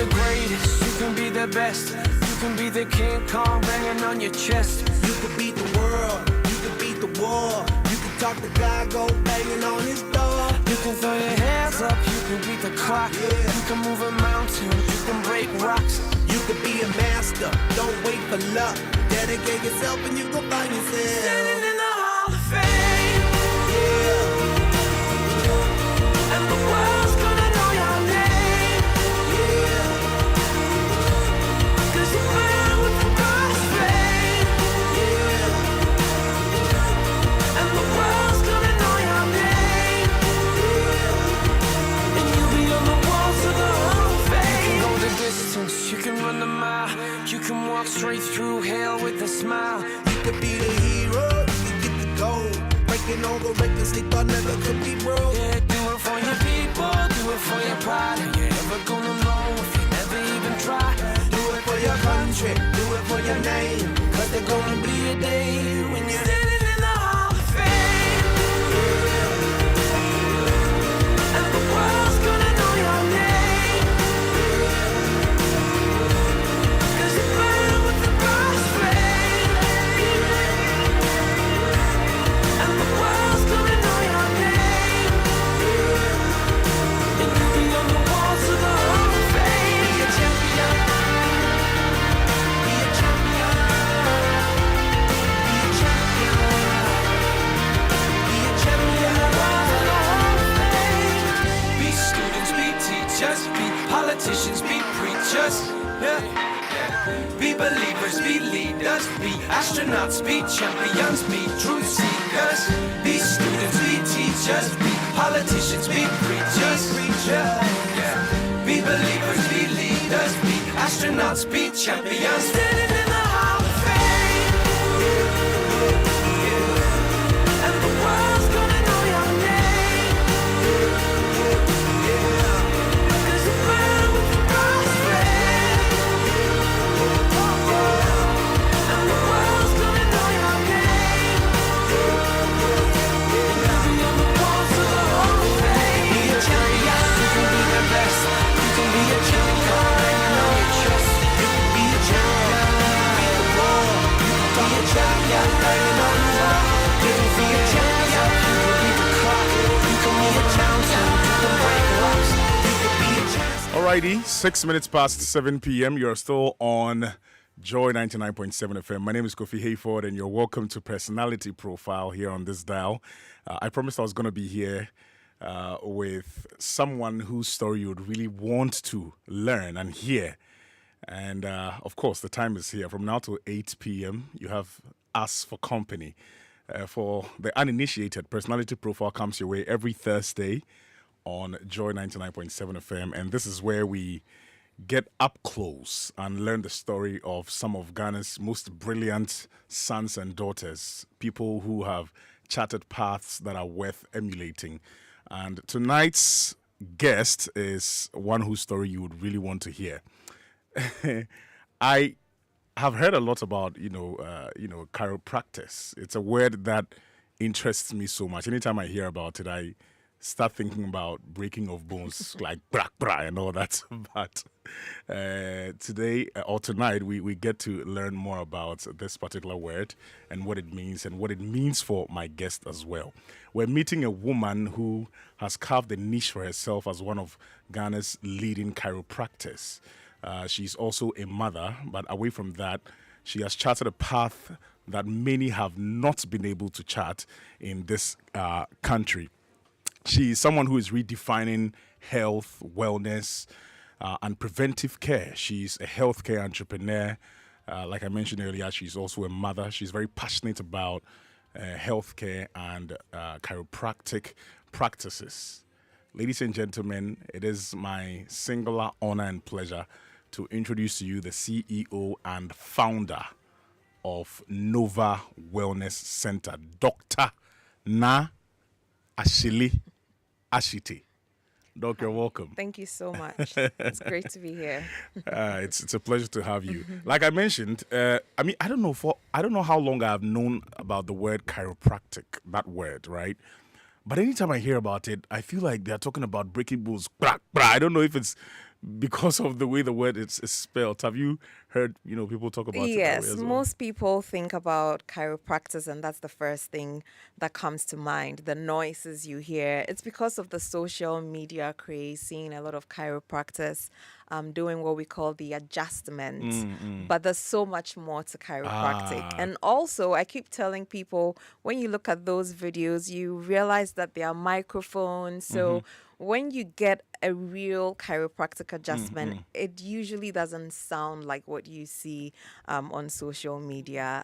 the greatest, you can be the best. You can be the King Kong banging on your chest. You can beat the world, you can beat the war. You can talk to God, go banging on his door. You can throw your hands up, you can beat the clock. You can move a mountain, you can break rocks. You can be a master, don't wait for luck. Dedicate yourself and you gon' find yourself Standing in the Hall of Fame. Yeah. And the world's gonna know your name. Yeah. 'Cause you burn with the God's flame. Yeah. And the world's gonna know your name. And you'll be on the walls of the Hall of Fame. You can go the distance, you can run the mile. You can walk straight through hell with a smile. You could be the hero, you can get the gold. Breaking all the records they thought never could be broke. Yeah, do it for your people, do it for your pride. Are you ever gonna know if you never even try? Do it for your country, do it for your name. 'Cause there's gonna be a day when you're Standing in the Hall of Fame. And the world's gonna know your name. 'Cause you burn with the God's flame. And the world's gonna know your name. And you'll be on the walls of the Hall of Fame. be a champion. Be a champion. Be a champion. Be a champion. Be students, be teachers, be politicians, be preachers. Yeah. Be believers, be leaders, be astronauts, be champions, be truth seekers. Be students, be teachers, be politicians, be preachers. Yeah. Be believers, be leaders, be astronauts, be champions. Standing in the Hall of Fame. And the world's gonna know your name. 'Cause you burn with the God's flame. And the world's gonna know your name. And you'll be on the walls of the Hall of Fame. Be a champion, you can be the best. You can be a champion, banging on your chest. You can be a champion, beat the world. You can be a champion, banging on the wall. You can be a champion, you can beat the clock. You can move a mountain, you can break rocks. You can be a champion. Alrighty, 6 minutes past 7 p.m. You're still on Joy 99.7 FM. My name is Kofi Hayford, and you're welcome to Personality Profile here on this dial. I promised I was going to be here with someone whose story you would really want to learn and hear. And of course, the time is here. From now to 8 p.m., you have us for company. For the uninitiated, Personality Profile comes your way every Thursday on Joy 99.7 FM. And this is where we get up close and learn the story of some of Ghana's most brilliant sons and daughters, people who have charted paths that are worth emulating. And tonight's guest is one whose story you would really want to hear. I have heard a lot about, chiropractic. It's a word that interests me so much. Anytime I hear about it, I start thinking about breaking of bones, like bra bra and all that. But today or tonight, we get to learn more about this particular word and what it means for my guest as well. We're meeting a woman who has carved a niche for herself as one of Ghana's leading chiropractors. She's also a mother, but away from that, she has charted a path that many have not been able to chart in this country. She is someone who is redefining health, wellness, and preventive care. She's a healthcare entrepreneur. Like I mentioned earlier, she's also a mother. She's very passionate about healthcare and chiropractic practices. Ladies and gentlemen, it is my singular honor and pleasure to introduce to you the CEO and founder of Nova Wellness Center, Dr. Naa Asheley Ashietey. Doc, you're welcome. Thank you so much. It's great to be here. It's a pleasure to have you. Like I mentioned, I don't know how long I've known about the word chiropractic, that word, right? But anytime I hear about it, I feel like they're talking about breaking bones. I don't know if it's because of the way the word is spelled. Have you heard, people talk about it that way Yes, as well? most people think about chiropractors, and that's the first thing that comes to mind. The noises you hear, it's because of the social media craze, seeing a lot of chiropractors doing what we call the adjustments. But there's so much more to chiropractic. And also, I keep telling people, when you look at those videos, you realize that they are microphones. So when you get a real chiropractic adjustment, it usually doesn't sound like what you see on social media.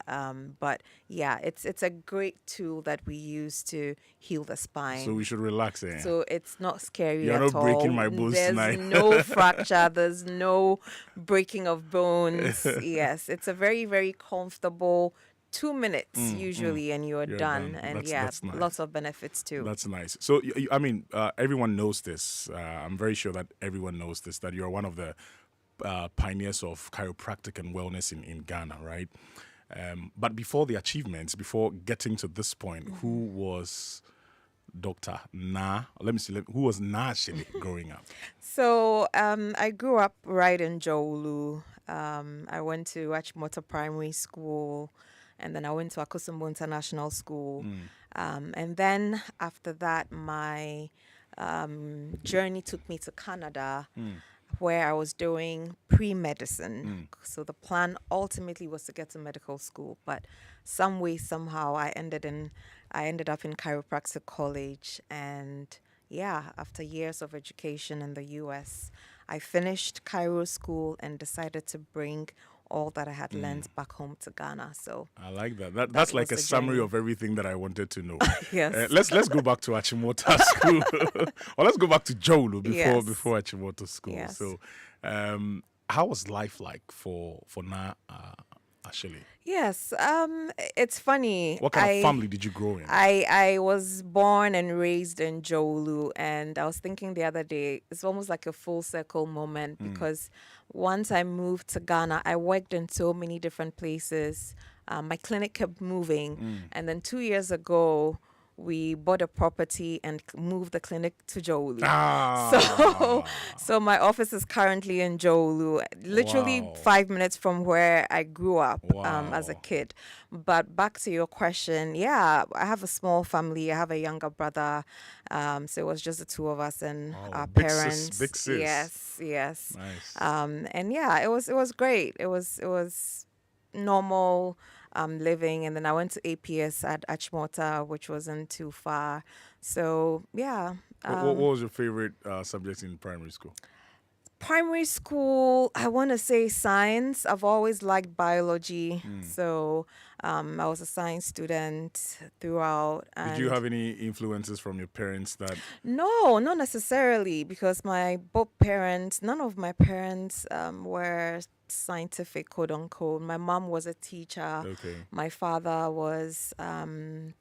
But yeah, it's a great tool that we use to heal the spine. So we should relax, eh? So it's not scary You're at not all. breaking my bones There's tonight. no fracture. There's no breaking of bones. Yes, it's a very, very comfortable 2 minutes usually, and you're done. And That's nice. lots of benefits too. That's nice. So, everyone knows this. I'm very sure that everyone knows this, that you're one of the pioneers of chiropractic and wellness in Ghana, right? But before the achievements, before getting to this point, who was Dr. Naa? Who was Naa Asheley growing up? So I grew up right in Jolu. I went to Achimota Primary School, and then I went to Akosombo International School. And then after that, my journey took me to Canada, where I was doing pre-medicine. So the plan ultimately was to get to medical school, but some way, somehow, I ended up in chiropractic college. And yeah, after years of education in the US, I finished chiro school and decided to bring all that I had learned back home to Ghana. So I like that. That's like a was the summary journey. of everything that I wanted to know. Yes. Let's go back to Achimota School, or let's go back to Jolu Yes. before Achimota School. Yes. So, how was life like for Naa Asheley? Yes, it's funny. What kind of family did you grow in? I was born and raised in Jolu, and I was thinking the other day, it's almost like a full circle moment, because once I moved to Ghana, I worked in so many different places. My clinic kept moving, and then 2 years ago, we bought a property and moved the clinic to Jolu. So my office is currently in Jolu, literally Wow. 5 minutes from where I grew up as a Wow. kid. But back to your question, yeah, I have a small family. I have a younger brother. So it was just the two of us and our big sis, parents. big sis. Yes. Nice. And yeah, it was great. It was normal living, and then I went to APS at Achimota, which wasn't too far. So yeah. What was your favorite subject in primary school? Primary school, I want to say science. I've always liked biology, so I was a science student throughout. Did you have any influences from your parents that? No, not necessarily, because none of my parents were scientific, quote unquote. My mom was a teacher. Okay. My father was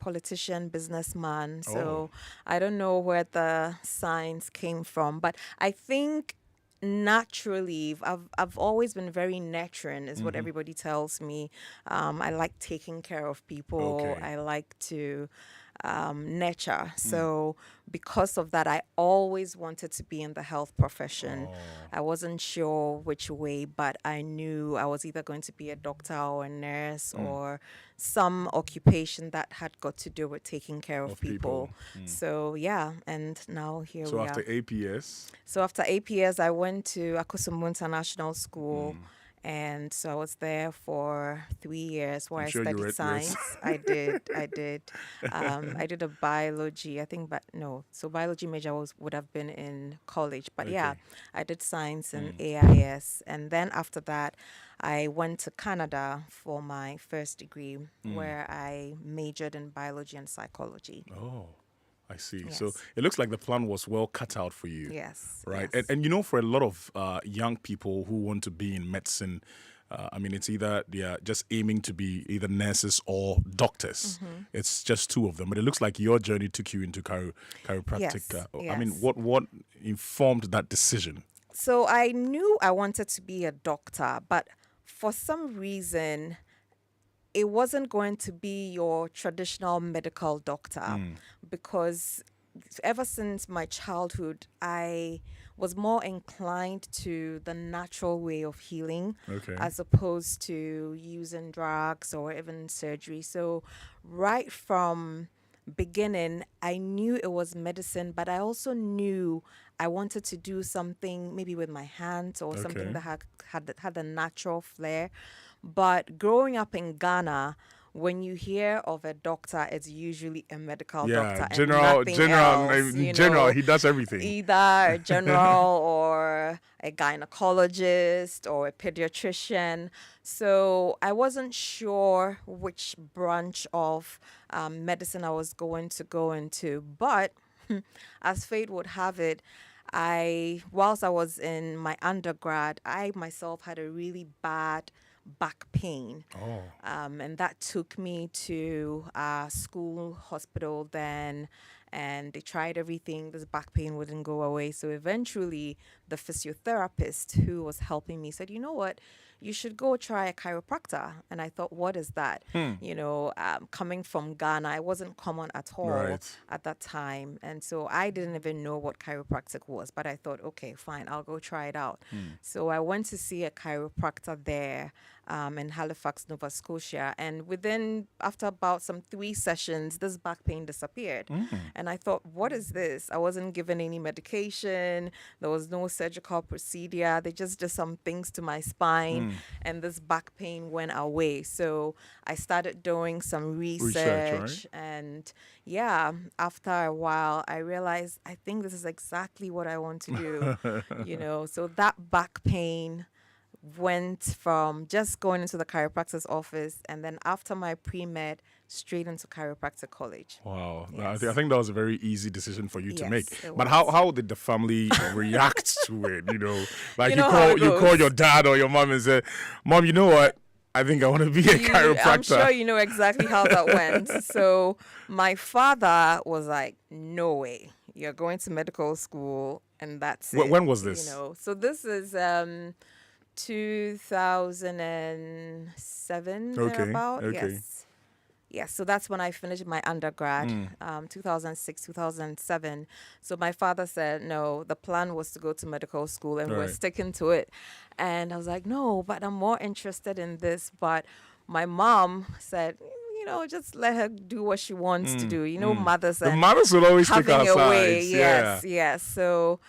politician, businessman. So Oh. I don't know where the science came from, but I think naturally I've always been very nurturing, is what everybody tells me. I like taking care of people. Okay. I like to nurture. So because of that, I always wanted to be in the health profession. I wasn't sure which way, but I knew I was either going to be a doctor or a nurse or some occupation that had got to do with taking care of people. So yeah, and now here So we after are. APS, So after APS, I went to Akosombo International School. And so I was there for 3 years where I'm I sure you studied read science. I did. I did a biology, I think, but no. So biology major would have been in college. But yeah, Okay. I did science and AIS. And then after that, I went to Canada for my first degree, where I majored in biology and psychology. oh, I see. Yes. So it looks like the plan was well cut out for you. Yes. Right. yes. And for a lot of young people who want to be in medicine, it's either they are just aiming to be either nurses or doctors. It's just two of them. But it looks like your journey took you into chiropractic. Yes. What informed that decision? So I knew I wanted to be a doctor, but for some reason, it wasn't going to be your traditional medical doctor, because ever since my childhood, I was more inclined to the natural way of healing Okay. as opposed to using drugs or even surgery. So right from beginning, I knew it was medicine, but I also knew I wanted to do something maybe with my hands or Okay. something that had a natural flair. But growing up in Ghana, when you hear of a doctor, it's usually a medical Yeah, doctor general, and nothing else, in general, he does everything. either a general or a gynecologist or a pediatrician. So I wasn't sure which branch of medicine I was going to go into. But as fate would have it, whilst I was in my undergrad, I myself had a really bad back pain. Oh. And that took me to a school hospital then, and they tried everything. This back pain wouldn't go away. So eventually, the physiotherapist who was helping me said, you know what? You should go try a chiropractor. And I thought, what is that? Coming from Ghana, it wasn't common at all Right. at that time. And so I didn't even know what chiropractic was, but I thought, okay, fine, I'll go try it out. So I went to see a chiropractor there in Halifax, Nova Scotia. And after about some 3 sessions, this back pain disappeared. And I thought, what is this? I wasn't given any medication. There was no surgical procedure. They just did some things to my spine and this back pain went away. So I started doing some research, right? and yeah, after a while, I realized I think this is exactly what I want to do. So that back pain went from just going into the chiropractor's office, and then after my pre-med, straight into chiropractic college. Wow. Yes. I think that was a very easy decision for you to Yes, make. it But was. how did the family react to it? Like You know how it you call goes. your dad or your mom and say, Mom, you know what? I think I want to be a chiropractor. I'm sure you know exactly how that went. So my father was like, no way. You're going to medical school and that's it. When was this? So this is 2007, Okay, thereabout. okay. Yes, so that's when I finished my undergrad, 2006, 2007. So my father said, no, the plan was to go to medical school and we're Right. sticking to it. And I was like, no, but I'm more interested in this. But my mom said, just let her do what she wants to do. Mothers The and mothers will always stick having our a way. sides. Yes. So,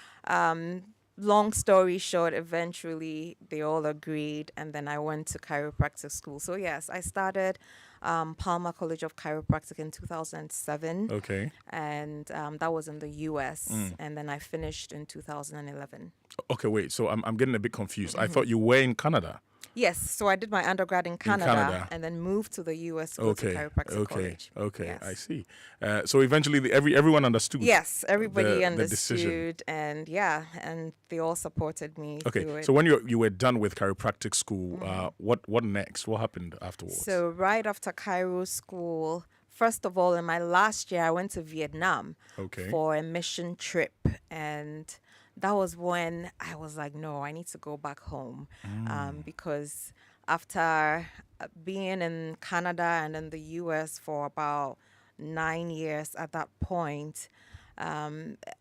long story short, eventually they all agreed, and then I went to chiropractic school. So yes, I started Palmer College of Chiropractic in 2007, Okay. and that was in the U.S. And then I finished in 2011. Okay, wait. So I'm getting a bit confused. I thought you were in Canada. Yes, so I did my undergrad in Canada, Canada. and then moved to the U.S. to go to chiropractic college. Okay. Yes. I see. So eventually, everyone understood. Yes, everybody the decision. understood, and they all supported me through Okay. it. So when you were done with chiropractic school, what next? What happened afterwards? So right after Cairo school, first of all, in my last year, I went to Vietnam Okay. for a mission trip, and that was when I was like, no, I need to go back home, because after being in Canada and in the U.S. for about 9 years at that point,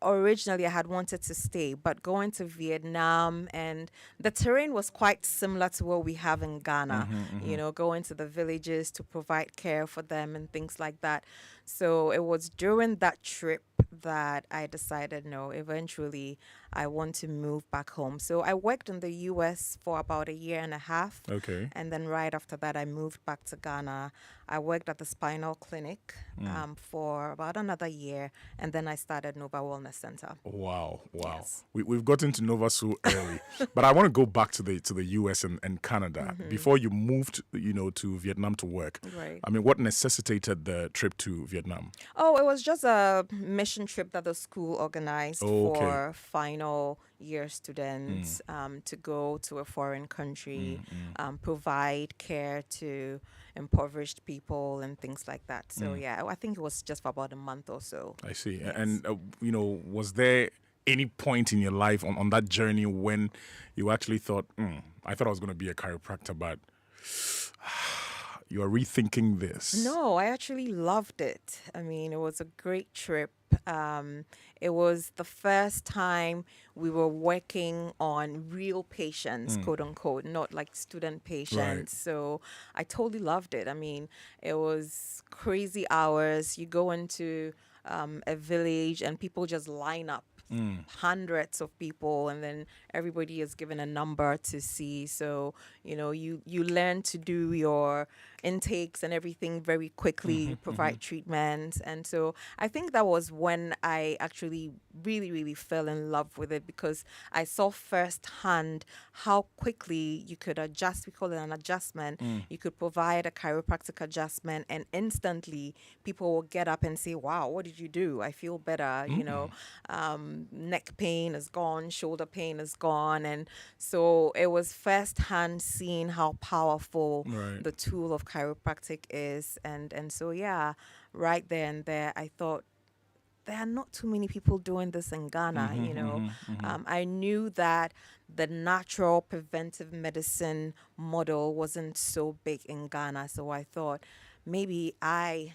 originally I had wanted to stay, but going to Vietnam, and the terrain was quite similar to what we have in Ghana, going to the villages to provide care for them and things like that. So it was during that trip that I decided, no, eventually I want to move back home. So I worked in the U.S. for about 1.5 years. Okay. And then right after that, I moved back to Ghana. I worked at the spinal clinic for about another year. And then I started Nova Wellness Center. Wow. Yes. We've gotten to Nova so early, but I want to go back to the U.S. and Canada before you moved, to Vietnam to work. Right. I mean, what necessitated the trip to Vietnam? Oh, it was just a mission trip that the school organized Okay. for final year students to go to a foreign country, provide care to impoverished people and things like that. So yeah, I think it was just for about a month or so. I see. Yes. And was there any point in your life on that journey when you actually thought, I thought I was going to be a chiropractor, but you are rethinking this? No, I actually loved it. I mean, it was a great trip. It was the first time we were working on real patients, quote unquote, not like student patients. So I totally loved it. I mean, it was crazy hours. You go into a village and people just line up. Hundreds of people, and then everybody is given a number to see. So you learn to do your intakes and everything very quickly. You provide treatment, and so I think that was when I actually really fell in love with it, because I saw firsthand how quickly you could adjust. We call it an adjustment. You could provide a chiropractic adjustment, and instantly people will get up and say, "Wow, what did you do? I feel better." Neck pain is gone, shoulder pain is gone. And so it was firsthand seeing how powerful the tool of chiropractic is. And so, yeah, right there and there, I thought, there are not too many people doing this in Ghana, I knew that the natural preventive medicine model wasn't so big in Ghana. So I thought, maybe I,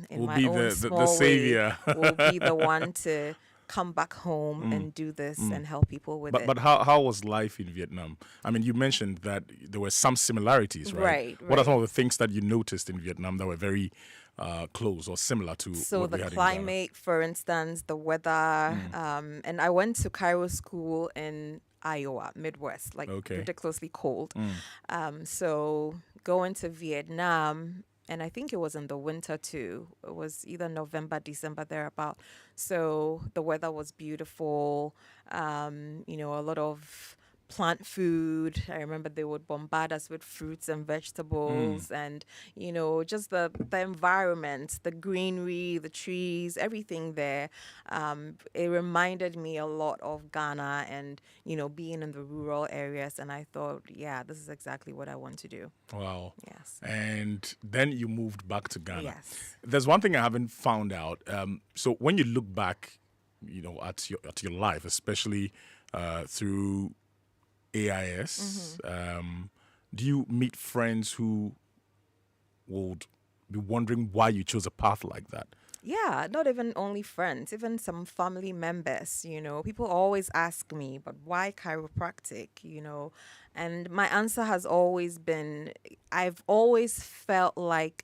in will my be own the small savior. way, will be the one to come back home and do this and help people with it. But how was life in Vietnam? I mean, you mentioned that there were some similarities, right? What are some of the things that you noticed in Vietnam that were very close or similar to what we had the in climate, for instance, the weather, and I went to Cairo school in Iowa, Midwest, like ridiculously cold. So going to Vietnam, and I think it was in the winter too. It was either November, December, thereabout. So the weather was beautiful. A lot of plant food. I remember they would bombard us with fruits and vegetables, and just the environment, the greenery, the trees, everything there. It reminded me a lot of Ghana and being in the rural areas. And I thought, yeah, this is exactly what I want to do. Wow. Yes. And then you moved back to Ghana. Yes. There's one thing I haven't found out. So when you look back, at your life, especially through AIS, do you meet friends who would be wondering why you chose a path like that? Yeah, not even only friends, even some family members, people always ask me, but why chiropractic, and my answer has always been, I've always felt like,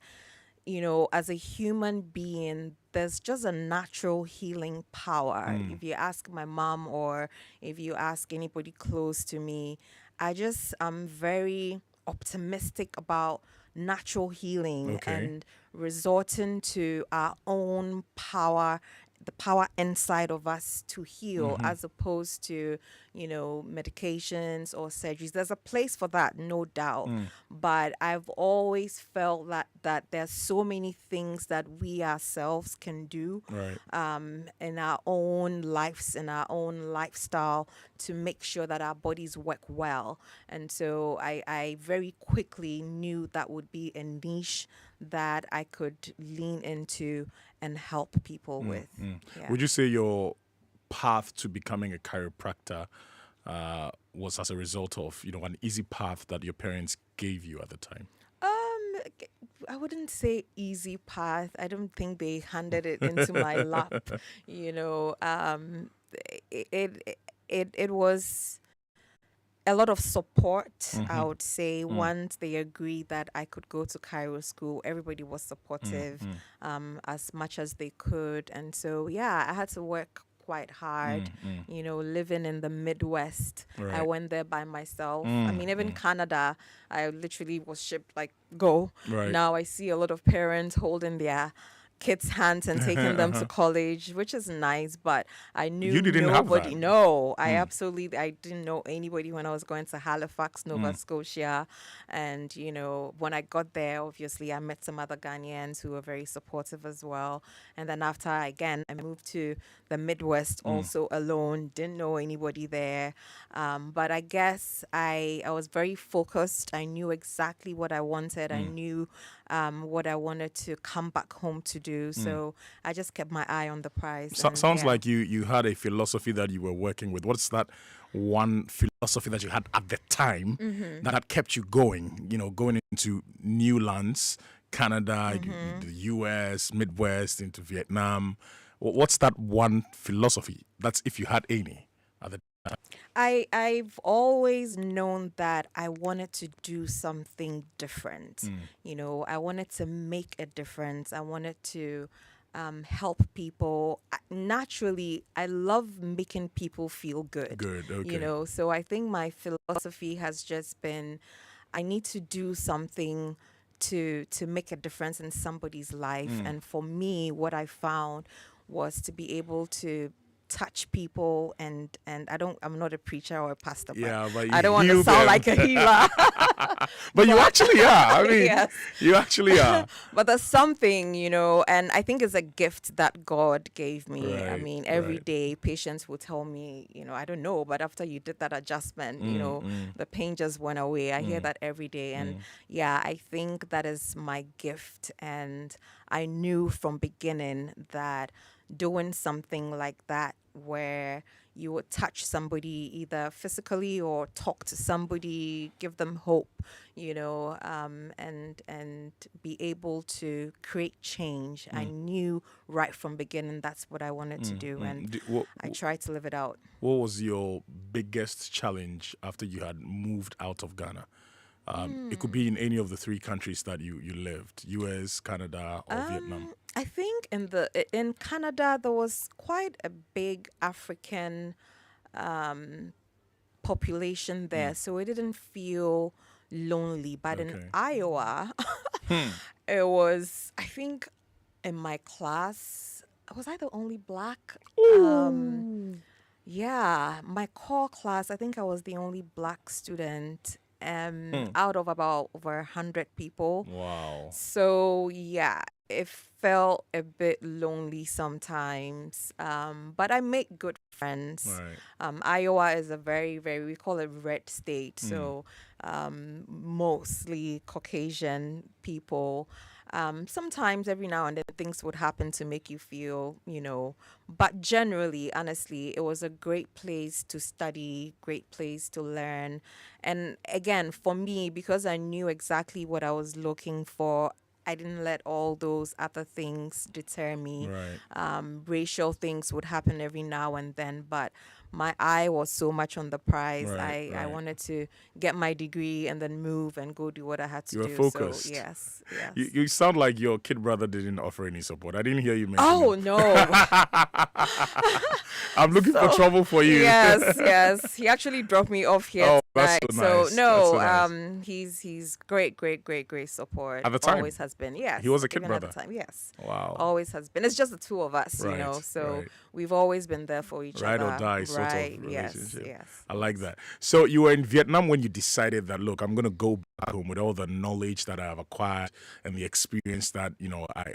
as a human being, there's just a natural healing power. If you ask my mom or if you ask anybody close to me, I'm very optimistic about natural healing and resorting to our own power, the power inside of us to heal, as opposed to, medications or surgeries. There's a place for that, no doubt. But I've always felt that there's so many things that we ourselves can do in our own lives, in our own lifestyle, to make sure that our bodies work well. And so I very quickly knew that would be a niche that I could lean into and help people with. Yeah. Would you say your path to becoming a chiropractor was as a result of, an easy path that your parents gave you at the time? I wouldn't say easy path. I don't think they handed it into my lap. It was a lot of support, I would say. Once they agreed that I could go to Cairo school, everybody was supportive as much as they could. And so, yeah, I had to work quite hard, living in the Midwest. I went there by myself. I mean, even Canada, I literally was shipped like, go. Now I see a lot of parents holding their kids' hands and taking them to college, which is nice, but I knew you didn't nobody. Have that. No, I didn't know anybody when I was going to Halifax, Nova Scotia. And, when I got there, obviously, I met some other Ghanaians who were very supportive as well. And then after, I moved to the Midwest also alone, didn't know anybody there. But I guess I was very focused. I knew exactly what I wanted. I knew what I wanted to come back home to do. So I just kept my eye on the prize. Sounds like you had a philosophy that you were working with. What's that one philosophy that you had at the time that had kept you going, going into new lands, Canada, the US, Midwest, into Vietnam? What's that one philosophy? That's if you had any. At the I've always known that I wanted to do something different. I wanted to make a difference. I wanted to help people. Naturally, I love making people feel good. Good, okay. So I think my philosophy has just been, I need to do something to make a difference in somebody's life. And for me, what I found was to be able to touch people, and I'm not a preacher or a pastor, Yeah, but I you don't want to heal sound them. like a healer. But you actually are. I mean, Yes. you actually are. But there's something, and I think it's a gift that God gave me. I Right, mean, every right. day patients will tell me, I don't know, but after you did that adjustment, the pain just went away. I hear that every day. And yeah, I think that is my gift. And I knew from beginning that doing something like that, where you would touch somebody either physically or talk to somebody, give them hope, and be able to create change. I knew right from beginning that's what I wanted to do, and I tried to live it out. What was your biggest challenge after you had moved out of Ghana? It could be in any of the three countries that you lived: US, Canada, or Vietnam. I think in Canada there was quite a big African population there, so it didn't feel lonely. But in Okay. Iowa, it was, I think, in my class, was I the only black? Yeah, my core class, I think I was the only black student out of about over 100 people. Wow. So yeah, it felt a bit lonely sometimes, but I make good friends. Right. Iowa is a very, very, we call it red state, so mostly Caucasian people. Sometimes every now and then things would happen to make you feel, but generally, honestly, it was a great place to study, great place to learn. And again, for me, because I knew exactly what I was looking for, I didn't let all those other things deter me. Right. Racial things would happen every now and then, but my eye was so much on the prize. Right, I right. wanted to get my degree and then move and go do what I had to You were do. focused. So yes. You sound like your kid brother didn't offer any support. I didn't hear you mention Oh it. no. I'm looking for trouble for you. Yes. He actually dropped me off here Oh, that's tonight. so nice. So no, That's so nice. he's great support. At the time? Always has been. Yes. He was a kid even brother? At the time. Yes. Wow. Always has been. It's just the two of us, Right, So right. we've always been there for each Ride other. or die sort Right. of Yes. relationship. Yes. I like that. So you were in Vietnam when you decided that, look, I'm going to go back home with all the knowledge that I have acquired and the experience that,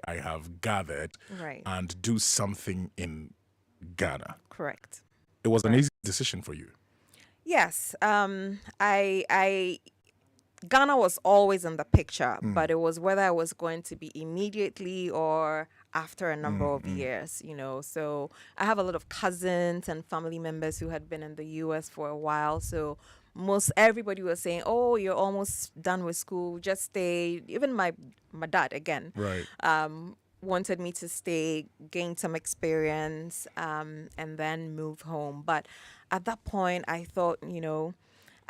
I have gathered Right. and do something in Ghana. Correct. It was an easy decision for you. Yes. I Ghana was always in the picture, but it was whether I was going to be immediately or after a number of years, So I have a lot of cousins and family members who had been in the US for a while. So most everybody was saying, "Oh, you're almost done with school. Just stay." Even my dad again. Right. Wanted me to stay, gain some experience, and then move home. But at that point, I thought,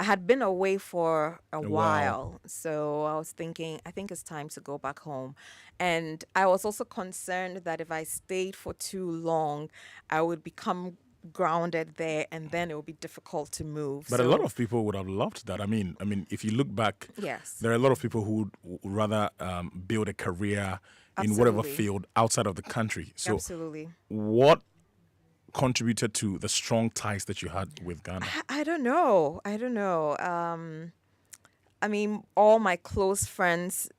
I had been away for a while. So I was thinking, I think it's time to go back home. And I was also concerned that if I stayed for too long, I would become grounded there, and then it would be difficult to move. But a lot of people would have loved that. I mean, if you look back, Yes. there are a lot of people who would rather build a career in whatever Absolutely. field outside of the country. So Absolutely. what contributed to the strong ties that you had with Ghana? I don't know. I mean, all my close friends,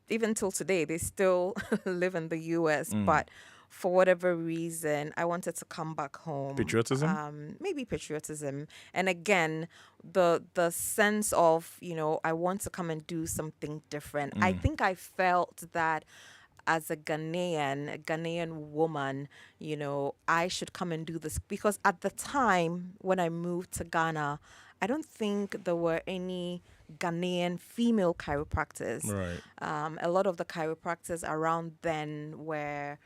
even till today, they still live in the US. But for whatever reason, I wanted to come back home. Patriotism? Maybe patriotism. And again, the sense of, I want to come and do something different. I think I felt that as a Ghanaian woman, I should come and do this, because at the time when I moved to Ghana, I don't think there were any Ghanaian female chiropractors. Right. A lot of the chiropractors around then were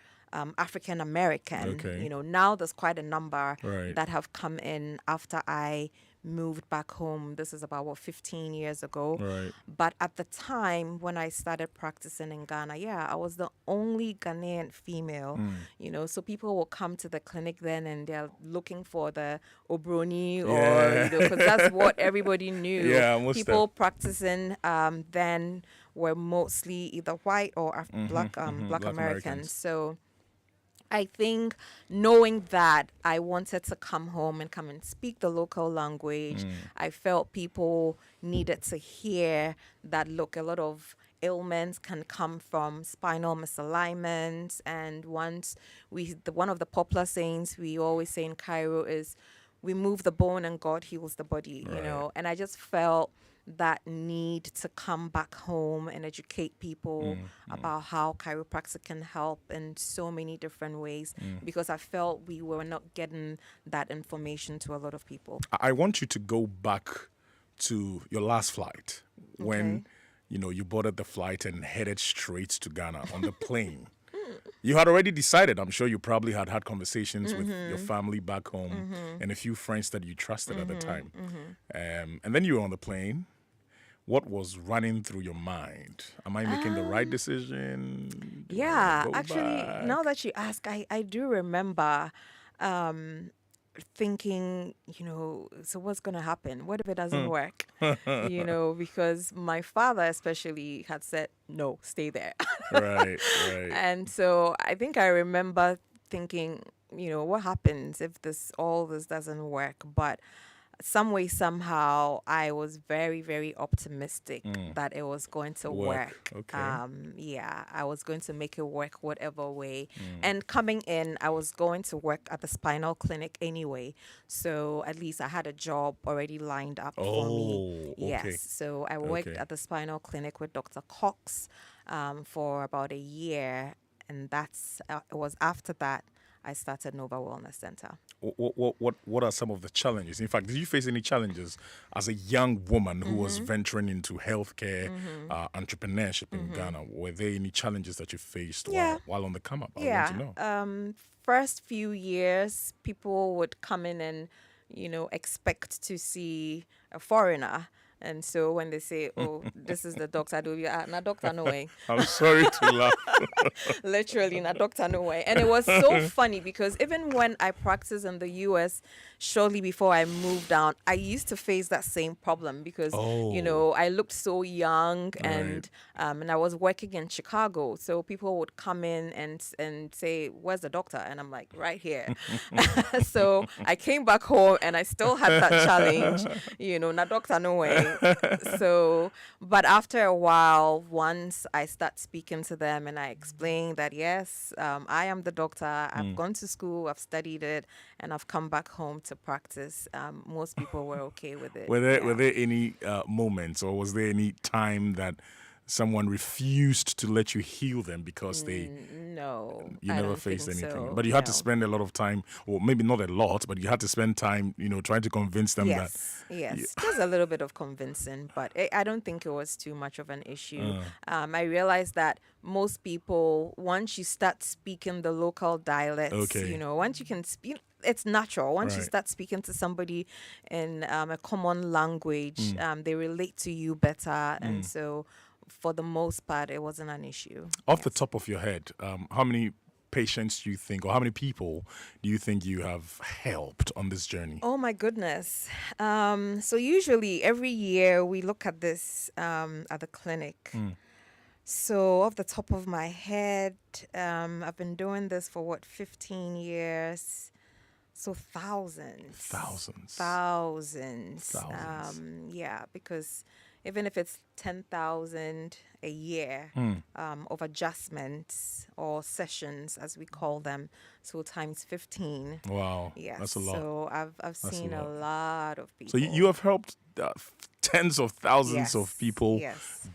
African American. Okay. You know, now there's quite a number Right. that have come in after I moved back home. This is about 15 years ago. Right. But at the time when I started practicing in Ghana, yeah, I was the only Ghanaian female. You know, so people will come to the clinic then and they're looking for the Obroni, or Yeah. you know, because that's what everybody knew. Yeah, most People practicing then were mostly either white or black Black Americans. Americans. So I think knowing that I wanted to come home and come and speak the local language, I felt people needed to hear that, look, a lot of ailments can come from spinal misalignment. And one of the popular sayings we always say in Cairo is, we move the bone and God heals the body, you know. And I just felt that need to come back home and educate people about how chiropractic can help in so many different ways, because I felt we were not getting that information to a lot of people. I want you to go back to your last flight when, you know, you boarded the flight and headed straight to Ghana on the plane. You had already decided, I'm sure you probably had conversations with your family back home and a few friends that you trusted at the time. And then you were on the plane. What was running through your mind? Am I making the right decision? Do I Yeah, wanna go actually, back? now that you ask, I do remember thinking, you know, so what's going to happen? What if it doesn't work? You know, because my father especially had said, no, stay there. Right. And so I think I remember thinking, you know, what happens if all this doesn't work? But some way, somehow, I was very, very optimistic that it was going to work. Okay. Yeah, I was going to make it work whatever way. And coming in, I was going to work at the spinal clinic anyway. So at least I had a job already lined up for me. Oh, okay. Yes. So I worked Okay. at the spinal clinic with Dr. Cox for about a year. And it was after that I started Nova Wellness Center. What are some of the challenges? In fact, did you face any challenges as a young woman who was venturing into healthcare, entrepreneurship in Ghana? Were there any challenges that you faced while on the come up? I want to know. First few years, people would come in and, you know, expect to see a foreigner. And so when they say, oh, this is the doctor, do you? Na doctor no way. I'm sorry to laugh. Literally, na doctor no way. And it was so funny because even when I practiced in the US, shortly before I moved down, I used to face that same problem because, you know, I looked so young and I was working in Chicago. So people would come in and say, where's the doctor? And I'm like, right here. So I came back home and I still had that challenge, you know, na doctor no way. So, but after a while, once I start speaking to them and I explain that, yes, I am the doctor, I've gone to school, I've studied it, and I've come back home to practice, most people were okay with it. Were there any moments, or was there any time that someone refused to let you heal them because you I never don't faced think anything? so, But you had to no. spend a lot of time, or maybe not a lot, but you had to spend time, you know, trying to convince them that. Yes, just a little bit of convincing, but I don't think it was too much of an issue. I realized that most people, once you start speaking the local dialects, you know, once you can speak, it's natural. Once you start speaking to somebody in a common language, they relate to you better, and so for the most part, it wasn't an issue. Off the top of your head, how many patients do you think, or how many people do you think you have helped on this journey? Oh my goodness. So usually every year we look at this at the clinic. So off the top of my head, I've been doing this for 15 years. So thousands. Yeah, because even if it's 10,000 a year of adjustments or sessions, as we call them, so times 15. Wow, Yes, that's a lot. So I've seen a lot of people. So you have helped tens of thousands of people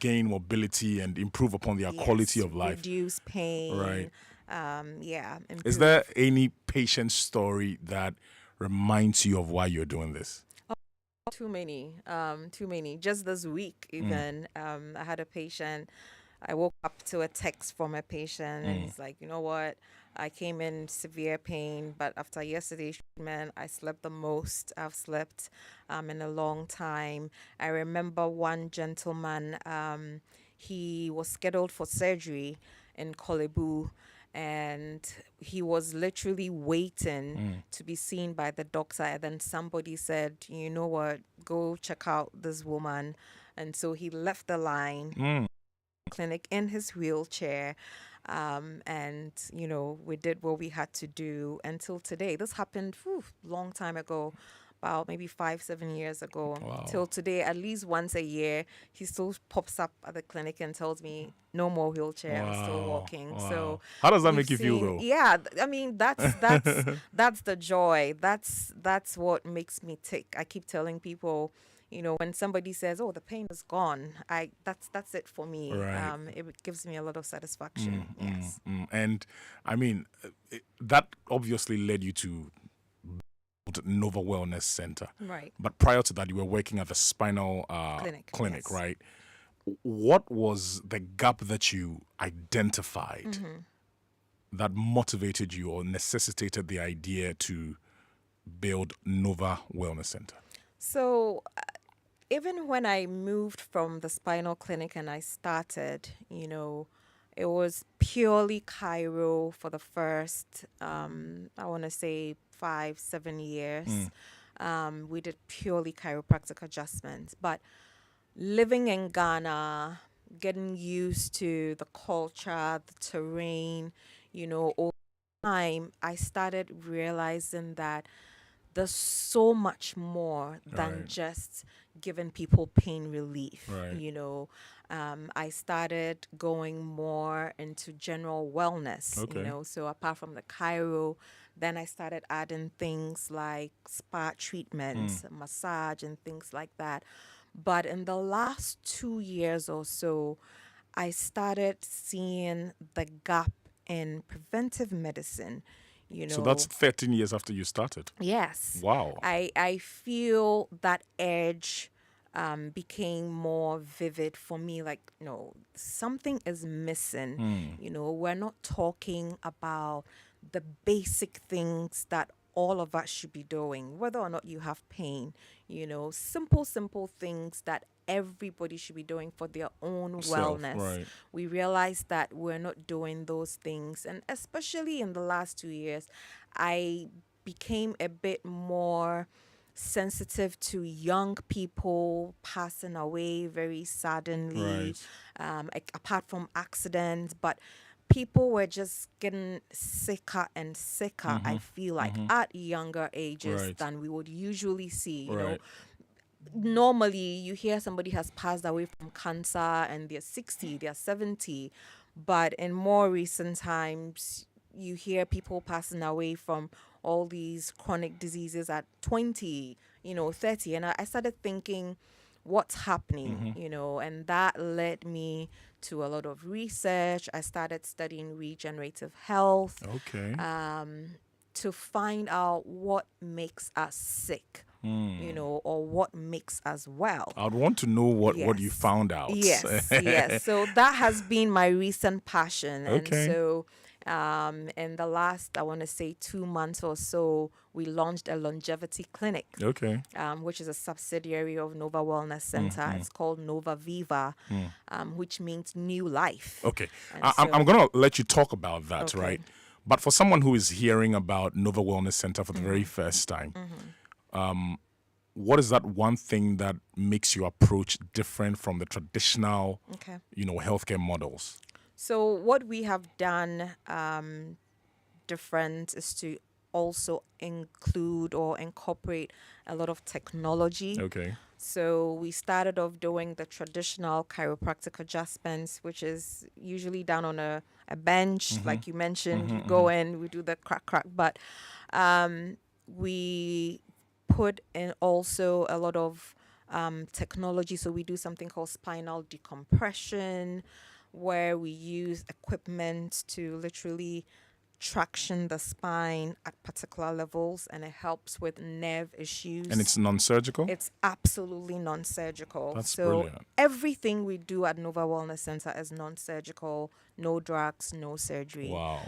gain mobility and improve upon their quality of life. Reduce pain. Right. Improve. Is there any patient story that reminds you of why you're doing this? Too many. Just this week, even, I had a patient. I woke up to a text from a patient, and he's like, you know what? I came in severe pain, but after yesterday's treatment, I slept the most I've slept in a long time. I remember one gentleman, he was scheduled for surgery in Kolebu, and he was literally waiting to be seen by the doctor. And then somebody said, you know what, go check out this woman. And so he left the line clinic in his wheelchair, and we did what we had to do until today. This happened long time ago, about maybe 5-7 years ago. Wow. Till today, at least once a year, he still pops up at the clinic and tells me no more wheelchair, I'm still walking. Wow. So How does that we've make you feel, seen- though? Yeah, I mean that's the joy. That's what makes me tick. I keep telling people, when somebody says, "Oh, the pain is gone," that's it for me. Right. It gives me a lot of satisfaction. Yes. And I mean, that obviously led you to build Nova Wellness Center. Right. But prior to that, you were working at the spinal clinic, yes. right? What was the gap that you identified that motivated you or necessitated the idea to build Nova Wellness Center? So, even when I moved from the spinal clinic and I started, it was purely chiro for the first, I want to say 5-7 years. We did purely chiropractic adjustments. But living in Ghana, getting used to the culture, the terrain, over time, I started realizing that there's so much more than Right. just giving people pain relief. Right. I started going more into general wellness. Okay. So apart from the chiro, then I started adding things like spa treatments, massage, and things like that. But in the last 2 years or so, I started seeing the gap in preventive medicine. So that's 13 years after you started. Yes. Wow. I feel that edge became more vivid for me. Like, something is missing. We're not talking about the basic things that all of us should be doing, whether or not you have pain. Simple things that everybody should be doing for their own Self, wellness. right. We realize that we're not doing those things. And especially in the last 2 years, I became a bit more sensitive to young people passing away very suddenly, apart from accidents. But people were just getting sicker and sicker, I feel like, at younger ages Right. than we would usually see. Right. Normally you hear somebody has passed away from cancer and they're 60, they're 70, but in more recent times you hear people passing away from all these chronic diseases at 20, 30. And I started thinking, what's happening, and that led me to a lot of research. I started studying regenerative health Okay. to find out what makes us sick, or what makes us well. I'd want to know what you Yes. found out. Yes. So that has been my recent passion. Okay. And so in the last, I want to say 2 months or so, we launched a longevity clinic, Okay. which is a subsidiary of Nova Wellness Center. It's called Nova Viva, which means new life. Okay. And I'm going to let you talk about that, Okay. right? But for someone who is hearing about Nova Wellness Center for the very first time, what is that one thing that makes your approach different from the traditional, Okay. healthcare models? So what we have done different is to also include or incorporate a lot of technology. Okay. So we started off doing the traditional chiropractic adjustments, which is usually down on a bench, like you mentioned. You go in, we do the crack. But we put in also a lot of technology. So we do something called spinal decompression, where we use equipment to literally traction the spine at particular levels, and it helps with nerve issues. And it's non-surgical? It's absolutely non-surgical. That's so brilliant. everything we do at Nova Wellness Center is non-surgical, no drugs, no surgery. Wow.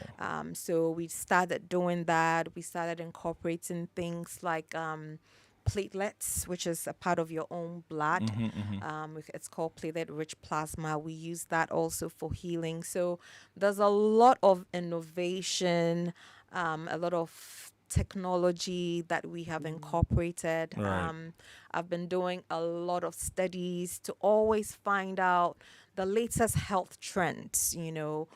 So we started doing that. We started incorporating things like platelets, which is a part of your own blood. It's called platelet-rich plasma. We use that also for healing. So there's a lot of innovation, a lot of technology that we have incorporated. Right. I've been doing a lot of studies to always find out the latest health trends,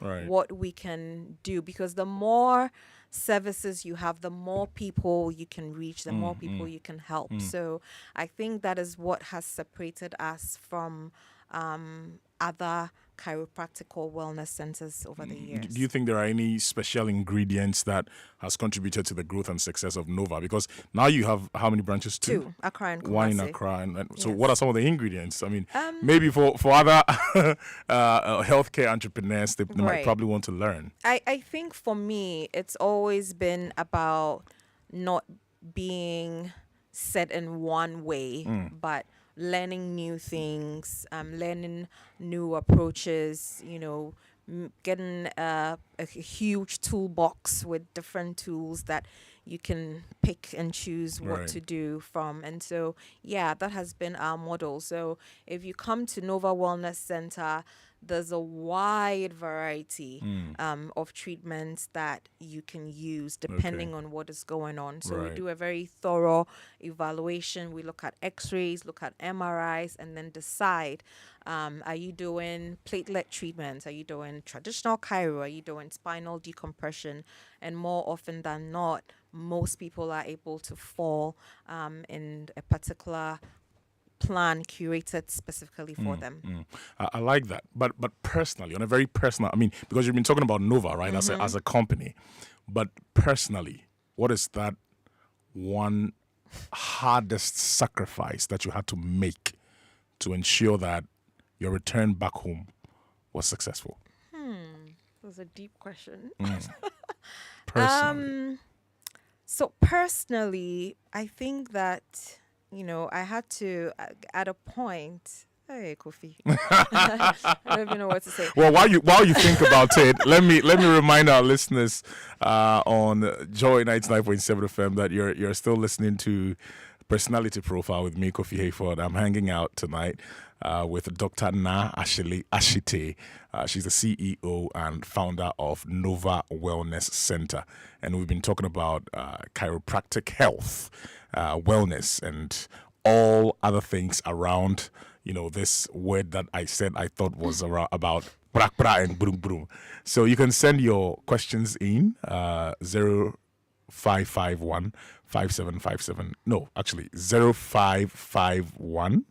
Right. what we can do, because the more services you have, the more people you can reach, the more people you can help. So I think that is what has separated us from other chiropractical wellness centers over the years. Do you think there are any special ingredients that has contributed to the growth and success of Nova? Because now you have how many branches? Two, Accra and One in Kumasi. Accra. And so Yes. what are some of the ingredients? I mean, maybe for other healthcare entrepreneurs, they might Right. probably want to learn. I think for me, it's always been about not being set in one way, but learning new things, learning new approaches, getting a huge toolbox with different tools that you can pick and choose what Right. to do from. And so, yeah, that has been our model. So if you come to Nova Wellness Center, there's a wide variety of treatments that you can use depending on what is going on. So Right. we do a very thorough evaluation. We look at x-rays, look at MRIs, and then decide, are you doing platelet treatments? Are you doing traditional chiro? Are you doing spinal decompression? And more often than not, most people are able to fall in a particular plan curated specifically for them. I like that. But personally, on a very personal, I mean, because you've been talking about Nova, right, as a company, but personally, what is that one hardest sacrifice that you had to make to ensure that your return back home was successful? That's a deep question. Personally. So personally, I think that, I had to, at a point, hey, Kofi, I don't even know what to say. Well, while you think about it, let me remind our listeners on Joy 99.7 FM that you're still listening to Personality Profile with me, Kofi Hayford. I'm hanging out tonight with Dr. Naa Asheley Ashietey. She's the CEO and founder of Nova Wellness Center, and we've been talking about chiropractic health, wellness, and all other things around. This word that I said I thought was about brak bra and brum brum. So you can send your questions in 0551 5757. No, actually 0551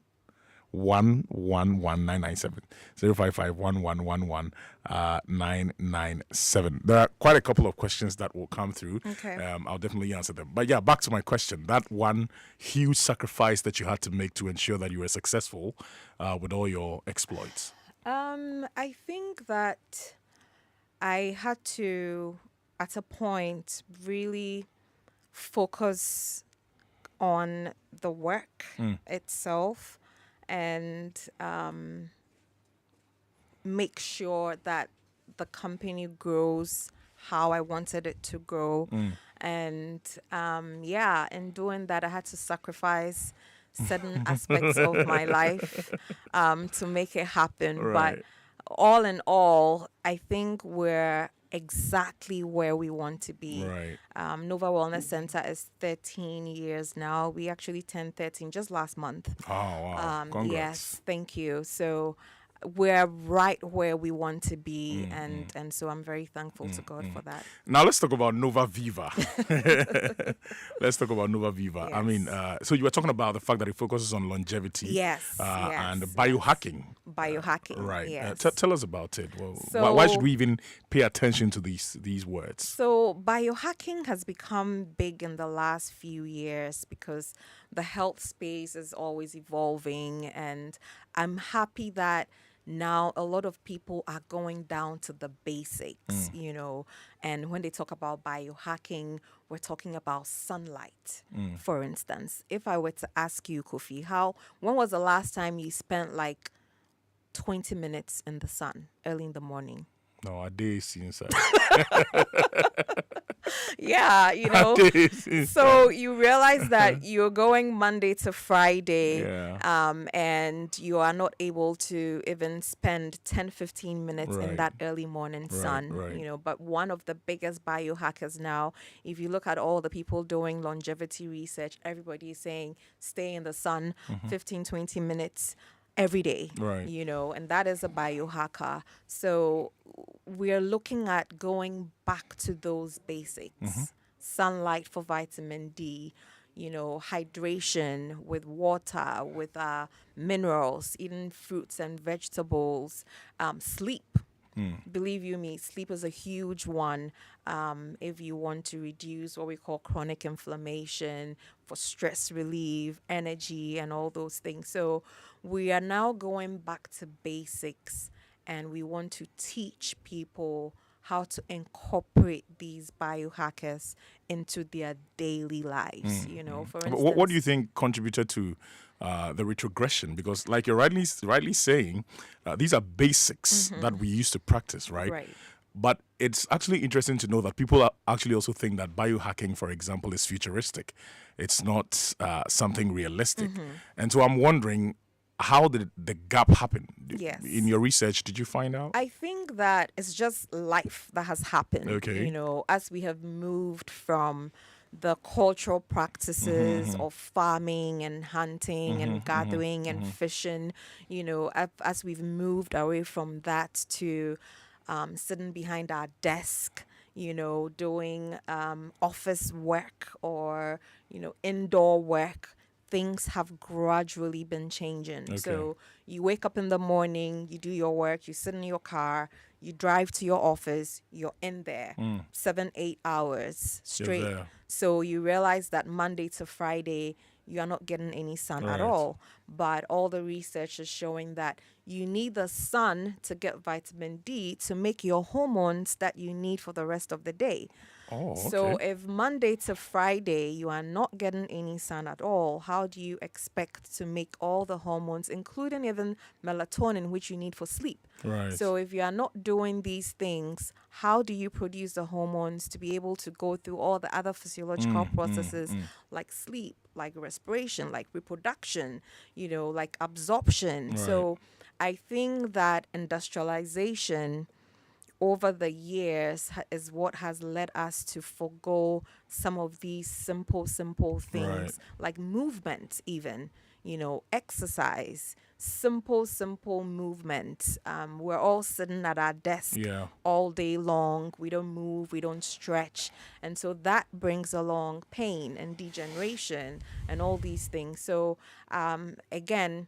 111997. 0551111997. There are quite a couple of questions that will come through. Okay. I'll definitely answer them. But yeah, back to my question. That one huge sacrifice that you had to make to ensure that you were successful with all your exploits. I think that I had to, at a point, really focus on the work itself and make sure that the company grows how I wanted it to grow. And in doing that, I had to sacrifice certain aspects of my life to make it happen. Right. But all in all, I think we're exactly where we want to be. Right. Nova Wellness Center is 13 years now. We actually turned 13 just last month. Oh, wow. Congrats. Yes, thank you. So we're right where we want to be, and so I'm very thankful to God for that. Now let's talk about Nova Viva. Let's talk about Nova Viva. I Yes. mean, so you were talking about the fact that it focuses on longevity, Yes, and yes, biohacking. Biohacking, Right. yes. Tell us about it. Well, So- why should we even pay attention to these words? So biohacking has become big in the last few years because the health space is always evolving, and I'm happy that now a lot of people are going down to the basics, you know. And when they talk about biohacking, we're talking about sunlight. For instance, if I were to ask you, Kofi, when was the last time you spent like 20 minutes in the sun early in the morning? No, a day since. Yeah, you know. So you realize that you're going Monday to Friday, Yeah. and you are not able to even spend 10-15 minutes in Right. that early morning sun, right. you know. But one of the biggest biohackers now, if you look at all the people doing longevity research, everybody is saying stay in the sun 15-20 minutes every day, Right. you know, and that is a biohacker. So we're looking at going back to those basics. Sunlight for vitamin D, you know, hydration with water, with minerals, eating fruits and vegetables, sleep. Believe you me, sleep is a huge one. If you want to reduce what we call chronic inflammation, for stress relief, energy, and all those things. So we are now going back to basics, and we want to teach people how to incorporate these biohackers into their daily lives. You know, for instance, What do you think contributed to the retrogression? Because, like you're rightly saying, these are basics that we used to practice, right? Right. But it's actually interesting to know that people are actually also think that biohacking, for example, is futuristic. It's not something realistic. And so I'm wondering, how did the gap happen? Yes. In your research, did you find out? I think that it's just life that has happened. Okay. You know, as we have moved from the cultural practices of farming and hunting and gathering and fishing, you know, as we've moved away from that to sitting behind our desk, you know, doing office work or, you know, indoor work, things have gradually been changing. Okay. So you wake up in the morning, you do your work, you sit in your car, you drive to your office, you're in there 7-8 hours straight. there. So you realize that Monday to Friday, you are not getting any sun at Right. all. But all the research is showing that you need the sun to get vitamin D to make your hormones that you need for the rest of the day. Oh, okay. So if Monday to Friday you are not getting any sun at all, how do you expect to make all the hormones, including even melatonin, which you need for sleep? Right. So if you are not doing these things, how do you produce the hormones to be able to go through all the other physiological processes like sleep, like respiration, like reproduction, you know, like absorption? Right. So I think that industrialization over the years is what has led us to forgo some of these simple things Right. like movement, even, you know, exercise, simple movement. We're all sitting at our desk Yeah. all day long. We don't move, we don't stretch. And so that brings along pain and degeneration and all these things. So again,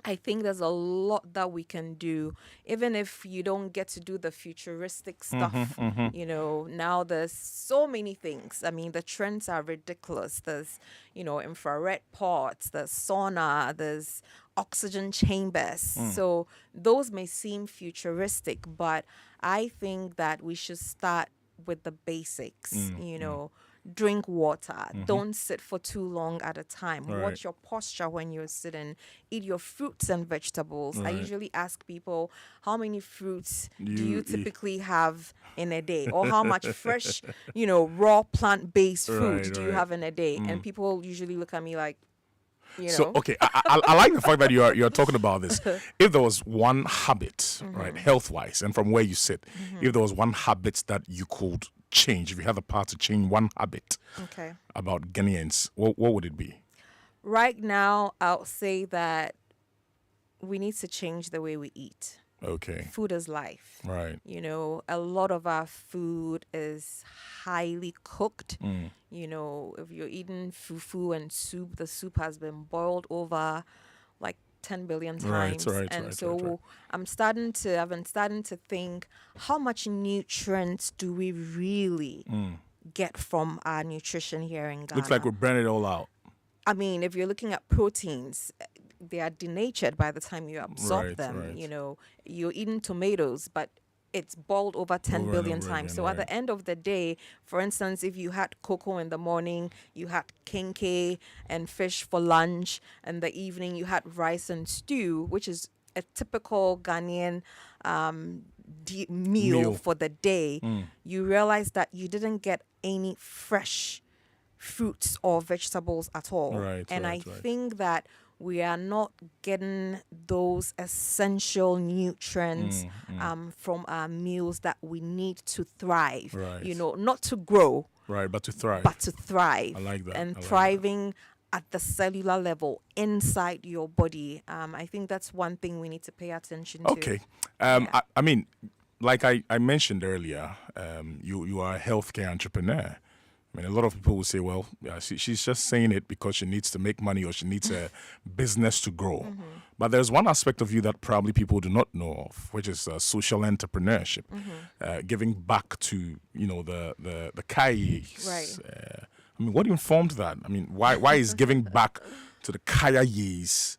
I think there's a lot that we can do, even if you don't get to do the futuristic stuff. You know, now there's so many things. I mean, the trends are ridiculous. There's, you know, infrared pods, there's sauna, there's oxygen chambers. So those may seem futuristic, but I think that we should start with the basics, you know. Drink water. Don't sit for too long at a time. Right. Watch your posture when you're sitting. Eat your fruits and vegetables. I Right. usually ask people, how many fruits do You you eat. typically have in a day? Or how much fresh, you know, raw plant-based food Right, do you right. have in a day? And people usually look at me like, you know. So okay, I like the fact that you're talking about this. If there was one habit, right, health wise, and from where you sit, if there was one habit that you could change, if you had the power to change one habit Okay. about Ghanaians, what would it be? Right now, I'll say that we need to change the way we eat. Okay, Food is life. right. You know, a lot of our food is highly cooked. You know, if you're eating fufu and soup, the soup has been boiled over like 10 billion Right, times. right, and right, so right, right. I've been starting to think, how much nutrients do we really get from our nutrition here in Ghana? Looks like we're burning it all out. I mean, if you're looking at proteins, they are denatured by the time you absorb Right, them. right. You know, you're eating tomatoes, but it's boiled over 10 Over and billion over times. again, So at the right. end of the day, for instance, if you had cocoa in the morning, you had kinke and fish for lunch, and the evening you had rice and stew, which is a typical Ghanaian meal Meal. for the day, you realize that you didn't get any fresh fruits or vegetables at all. Right, And I right, right. think that we are not getting those essential nutrients from our meals that we need to thrive. Right. You know, not to grow, Right, but to thrive. but to thrive. I like that. And I like that. thriving at the cellular level inside your body. I think that's one thing we need to pay attention to. Okay. I mean, like I mentioned earlier, you are a healthcare entrepreneur. I mean, a lot of people will say, well, she's just saying it because she needs to make money or she needs a business to grow. But there's one aspect of you that probably people do not know of, which is social entrepreneurship, giving back to, you know, the Kayes. Right. I mean, what informed that? I mean, why is giving back to the Kayes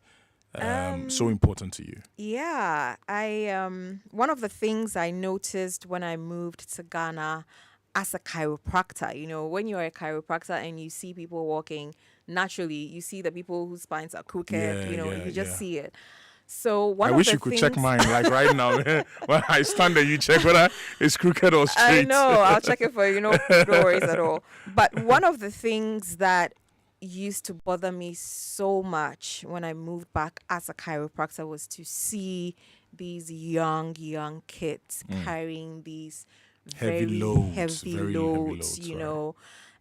so important to you? Yeah, I one of the things I noticed when I moved to Ghana as a chiropractor, you know, when you're a chiropractor and you see people walking, naturally you see the people whose spines are crooked, Yeah, you know, yeah, you just yeah. see it. So one I of wish the you could things, check mine, like right now. When I stand there, you check whether it's crooked or straight. I know, I'll check it for you, no worries at all. But one of the things that used to bother me so much when I moved back as a chiropractor was to see these young kids carrying these Heavy very loads, heavy very heavy loads, loads, you right. know.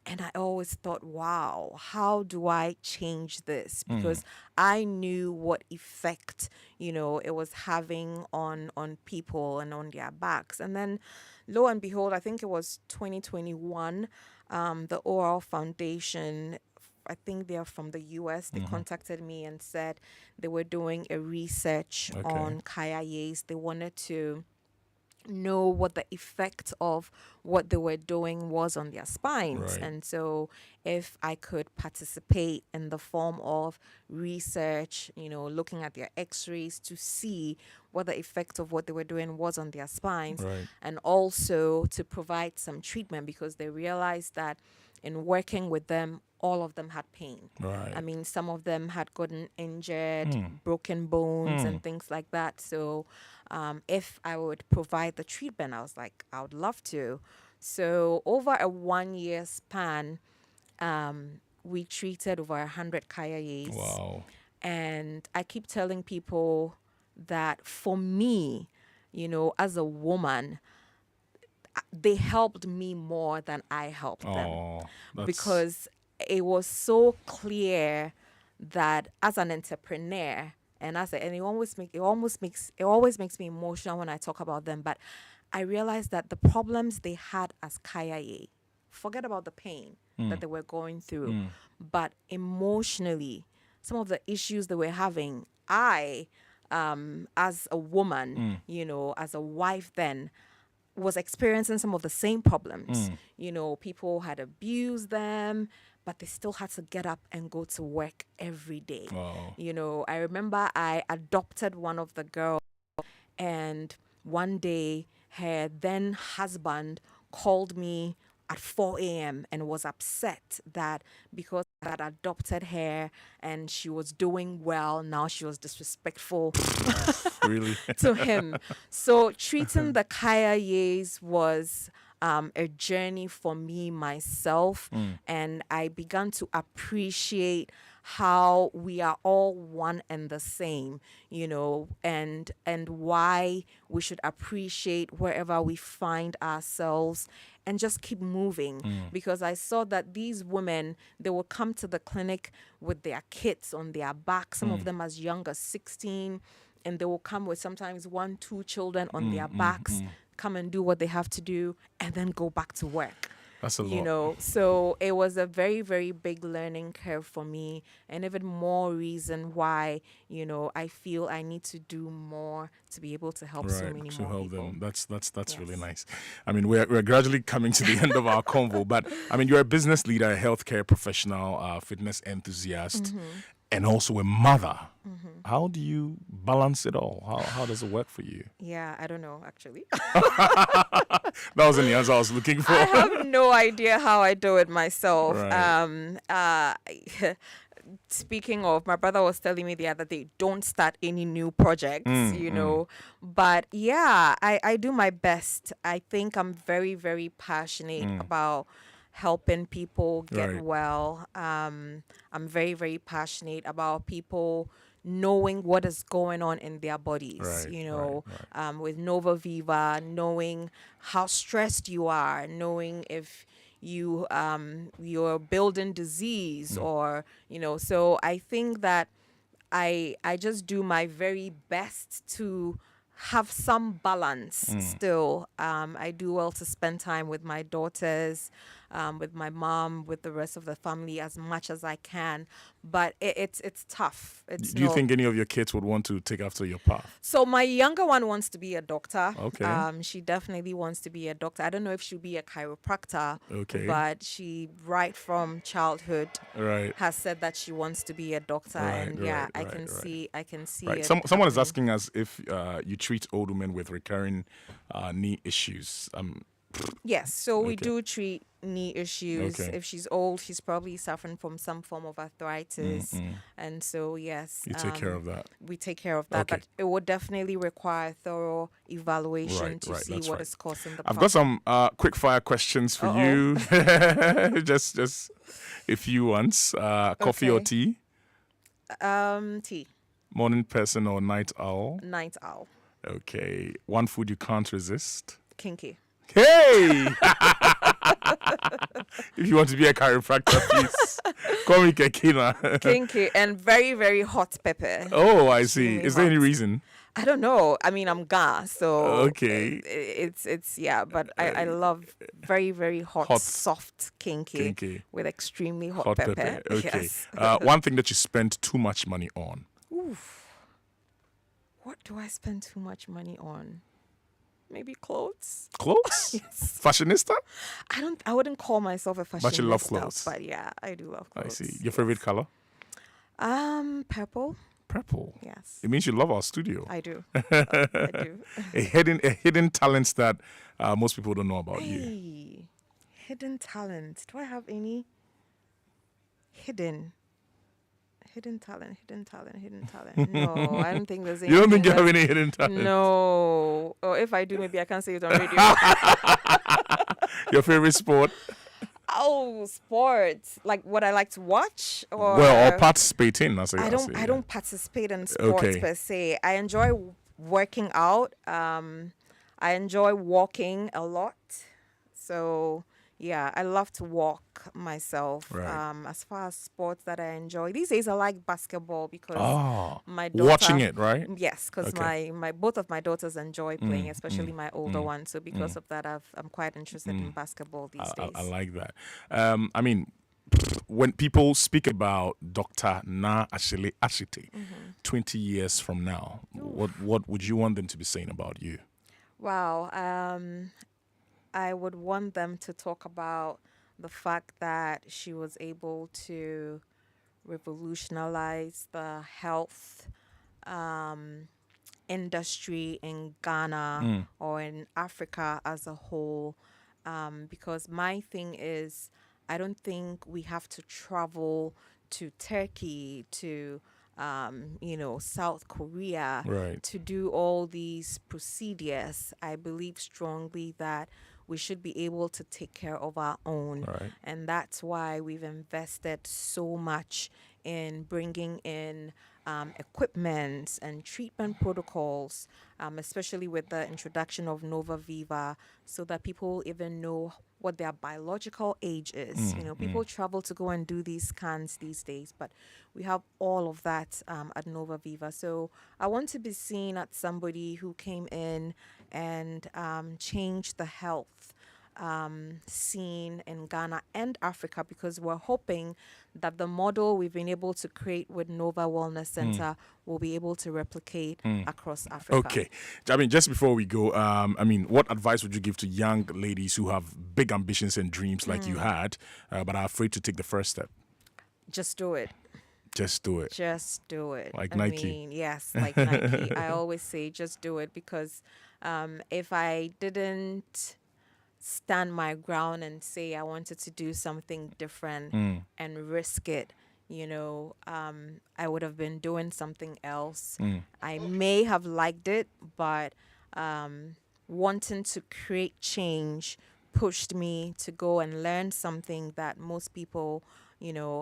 And I always thought, wow, how do I change this? Because I knew what effect, you know, it was having on people and on their backs. And then lo and behold, I think it was 2021, the Oral Foundation, I think they're from the US, they contacted me and said they were doing a research Okay. on Kayes. They wanted to know what the effect of what they were doing was on their spines. Right. And so if I could participate in the form of research, you know, looking at their x-rays to see what the effect of what they were doing was on their spines, Right. and also to provide some treatment, because they realized that in working with them, all of them had pain. Right. I mean, some of them had gotten injured, broken bones, and things like that. So, if I would provide the treatment, I was like, I would love to. So, over a 1 year span, we treated over 100 Kayes. Wow. And I keep telling people that for me, you know, as a woman, they helped me more than I helped them. Oh, that's, Because it was so clear that as an entrepreneur, and it always makes me emotional when I talk about them. But I realized that the problems they had as Kayaye, forget about the pain that they were going through, but emotionally, some of the issues they were having, I, as a woman, you know, as a wife then, was experiencing some of the same problems. You know, people had abused them, but they still had to get up and go to work every day. Wow. You know, I remember I adopted one of the girls, and one day her then husband called me at 4 a.m. and was upset that because I had adopted her and she was doing well, now she was disrespectful Really? to him. So treating the Kayayes was a journey for me myself, and I began to appreciate how we are all one and the same, you know, and why we should appreciate wherever we find ourselves and just keep moving. Because I saw that these women, they will come to the clinic with their kids on their back, some of them as young as 16, and they will come with sometimes 1-2 children on their backs, come and do what they have to do, and then go back to work. That's a lot. You know, so it was a very, very big learning curve for me, and even more reason why, you know, I feel I need to do more to be able to help so many to more help people. them. That's really Yes. nice. I mean, we're gradually coming to the end of our convo, but I mean, you're a business leader, a healthcare professional, fitness enthusiast, and also a mother. How do you balance it all? How does it work for you? Yeah, I don't know actually. That wasn't the answer I was looking for. I have no idea how I do it myself. Right. Speaking of, my brother was telling me the other day, don't start any new projects, you know. But yeah, I do my best. I think I'm very, very passionate about helping people get Right. well. I'm very, very passionate about people knowing what is going on in their bodies, Right, you know, right, with Nova Viva, knowing how stressed you are, knowing if you're building disease or, you know. So I think that I just do my very best to have some balance still. I do well to spend time with my daughters, with my mom, with the rest of the family as much as I can. But it's tough. It's Do you not- think any of your kids would want to take after your path? So my younger one wants to be a doctor. Okay. She definitely wants to be a doctor. I don't know if she'll be a chiropractor. Okay. But she, right from childhood, Right. has said that she wants to be a doctor. Right, And yeah, right, I right, can right. see. I can see. Right. It Someone is happening. asking us if you treat old women with recurring knee issues. Yes, so we Okay. do treat knee issues. Okay. If she's old, she's probably suffering from some form of arthritis, and so yes, You take care of that. we take care of that. Okay. But it would definitely require thorough evaluation Right, to right, see that's what right. is causing the I've problem. got some quick fire questions for you. just a few ones. Coffee or Okay. tea? Tea, Morning person or night owl? night owl, Okay. One food you can't resist? kinky. Hey! If you want to be a chiropractor, please call me Kekina. Kinky and very, very hot pepper. Oh, I see. Extremely Is there any hot. reason? I don't know. I mean, I'm Ga, so Okay. it's yeah. But I love very, very hot, Hot. soft kinky, Kinky. with extremely hot, Hot pepper. pepper. Okay. Yes. One thing that you spend too much money on. What do I spend too much money on? Maybe clothes. Clothes? Yes. Fashionista? I wouldn't call myself a fashionista. But you love clothes. But yeah, I do love I clothes. see. Your favorite color? Purple. Purple. Yes. It means you love our studio. I do. I do. A hidden talents that most people don't know about you. Hey, hidden talent. Do I have any hidden talent? No, I don't think there's any. You don't think you have any hidden talent? No. Or if I do, maybe I can say it on radio. Your favorite sport? Oh, sports. Like what I like to watch or Well, or participate in. I don't participate in sports Okay. per se. I enjoy working out. I enjoy walking a lot. So yeah, I love to walk myself. Right. As far as sports that I enjoy these days, I like basketball because my daughter, Watching it, right? Yes, because Okay. my both of my daughters enjoy playing, especially my older one. So because of that, I'm quite interested in basketball these days. I like that. I mean, when people speak about Dr. Naa Asheley Ashietey 20 years from now, what would you want them to be saying about you? Wow. I would want them to talk about the fact that she was able to revolutionize the health industry in Ghana or in Africa as a whole. Because my thing is, I don't think we have to travel to Turkey, to South Korea Right. to do all these procedures. I believe strongly that we should be able to take care of our own. Right. And that's why we've invested so much in bringing in equipment and treatment protocols, especially with the introduction of Nova Viva, so that people even know what their biological age is. People travel to go and do these scans these days, but we have all of that at Nova Viva. So I want to be seen as somebody who came in and changed the health scene in Ghana and Africa, because we're hoping that the model we've been able to create with Nova Wellness Center will be able to replicate across Africa. Okay. I mean, just before we go, what advice would you give to young ladies who have big ambitions and dreams like you had, but are afraid to take the first step? Just do it. Just do it. Just do it. Like I Nike. mean, yes, like Nike. I always say just do it because if I didn't stand my ground and say I wanted to do something different and risk it, I would have been doing something else. I may have liked it, but wanting to create change pushed me to go and learn something that most people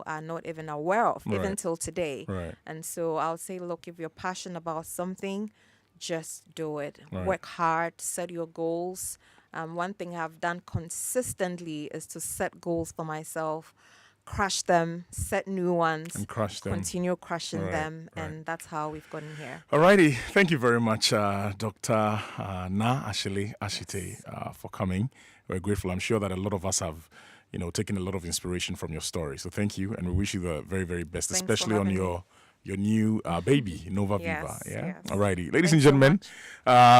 are not even aware of, even Right. till today. Right. And so I'll say, look, if you're passionate about something, just do it. Right. Work hard, set your goals. One thing I've done consistently is to set goals for myself, crush them, set new ones, And crush them. continue crushing Right, them, right. and that's how we've gotten here. Alrighty, thank you very much, Dr. Naa Asheley Ashietey, for coming. We're grateful. I'm sure that a lot of us have, taken a lot of inspiration from your story. So thank you, and we wish you the very, very best, Thanks for especially on having your new baby, Nova Yes, Viva. Yeah. yes. Alrighty, ladies Thanks and so gentlemen,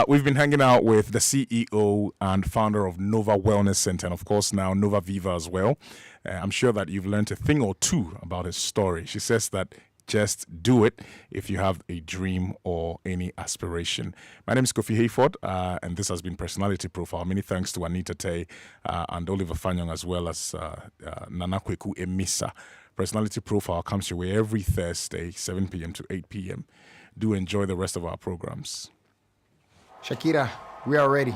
we've been hanging out with the CEO and founder of Nova Wellness Center, and of course now Nova Viva as well. I'm sure that you've learned a thing or two about his story. She says that just do it if you have a dream or any aspiration. My name is Kofi Hayford, and this has been Personality Profile. Many thanks to Anita Tay and Oliver Fanyong, as well as Nana Kweku Emisa. Personality Profile comes your way every Thursday, 7 p.m. to 8 p.m. Do enjoy the rest of our programs. Shakira, we are ready.